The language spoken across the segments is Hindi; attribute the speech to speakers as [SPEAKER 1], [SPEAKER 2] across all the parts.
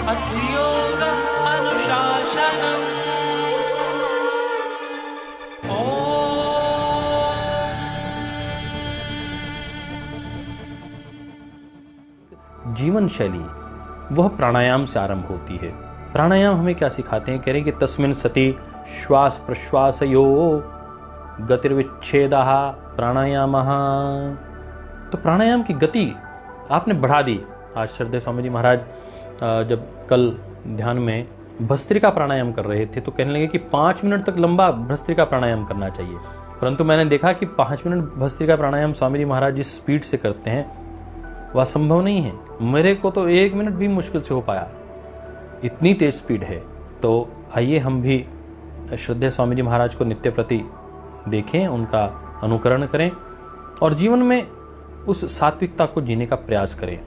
[SPEAKER 1] अथ योग अनुशासनम्।
[SPEAKER 2] जीवन शैली वह प्राणायाम से आरंभ होती है। प्राणायाम हमें क्या सिखाते हैं? कह रहे हैं कि तस्मिन् सति श्वास प्रश्वासयो गतिर्विच्छेदः प्राणायामः। तो प्राणायाम की गति आपने बढ़ा दी। आज श्रद्धेय स्वामी जी महाराज जब कल ध्यान में भस्त्रिका प्राणायाम कर रहे थे तो कहने लगे कि 5 मिनट तक लंबा भस्त्रिका प्राणायाम करना चाहिए। परंतु मैंने देखा कि 5 मिनट भस्त्रिका प्राणायाम स्वामी जी महाराज जिस स्पीड से करते हैं वह संभव नहीं है। मेरे को तो 1 मिनट भी मुश्किल से हो पाया, इतनी तेज स्पीड है। तो आइए हम भी श्रद्धेय स्वामी जी महाराज को नित्य प्रति देखें, उनका अनुकरण करें और जीवन में उस सात्विकता को जीने का प्रयास करें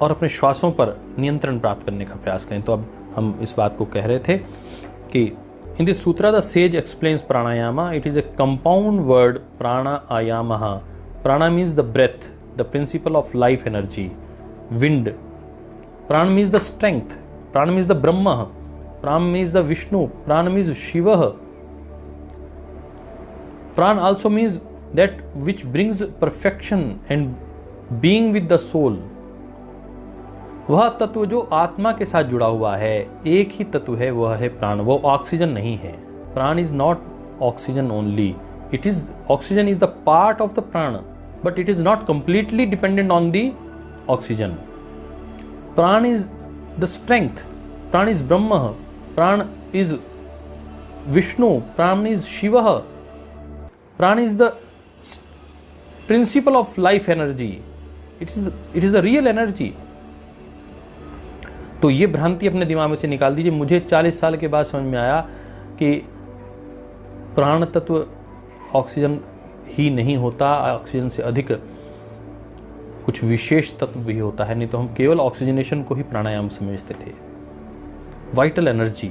[SPEAKER 2] और अपने श्वासों पर नियंत्रण प्राप्त करने का प्रयास करें। तो अब हम इस बात को कह रहे थे कि in this sutra the sage explains pranayama. It is a compound word pranayama. Prana means the breath, the principle of life energy, wind. Prana means the strength, prana means the Brahma, prana means the Vishnu, prana means Shiva. Prana also means that which brings perfection and being with the soul. वह तत्व जो आत्मा के साथ जुड़ा हुआ है, एक ही तत्व है, वह है प्राण। वो ऑक्सीजन नहीं है। प्राण is not oxygen only, it is oxygen is the part of the प्राण, but it is not completely dependent on the oxygen. Pran is the strength, Pran is Brahma, Pran is Vishnu, Pran is Shiva, Pran is the principle of life energy. It is the real energy. तो ये भ्रांति अपने दिमाग में से निकाल दीजिए। मुझे 40 साल के बाद समझ में आया कि प्राण तत्व ऑक्सीजन ही नहीं होता, ऑक्सीजन से अधिक कुछ विशेष तत्व भी होता है। नहीं तो हम केवल ऑक्सीजनेशन को ही प्राणायाम समझते थे। वाइटल एनर्जी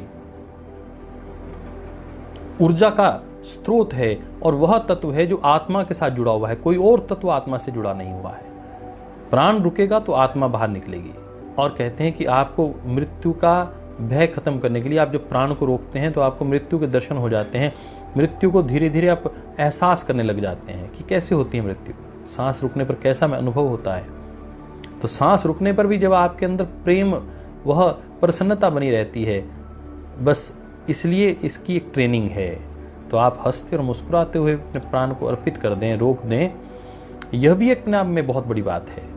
[SPEAKER 2] ऊर्जा का स्रोत है और वह तत्व है जो आत्मा के साथ जुड़ा हुआ है। कोई और तत्व आत्मा से जुड़ा नहीं हुआ है। प्राण रुकेगा तो आत्मा बाहर निकलेगी। और कहते हैं कि आपको मृत्यु का भय खत्म करने के लिए आप जब प्राण को रोकते हैं तो आपको मृत्यु के दर्शन हो जाते हैं। मृत्यु को धीरे धीरे आप एहसास करने लग जाते हैं कि कैसे होती है मृत्यु, सांस रुकने पर कैसा अनुभव होता है। तो सांस रुकने पर भी जब आपके अंदर प्रेम, वह प्रसन्नता बनी रहती है, बस इसलिए इसकी एक ट्रेनिंग है। तो आप हंसते और मुस्कुराते हुए अपने प्राण को अर्पित कर दें, रोक दें। यह भी एक नाम में बहुत बड़ी बात है।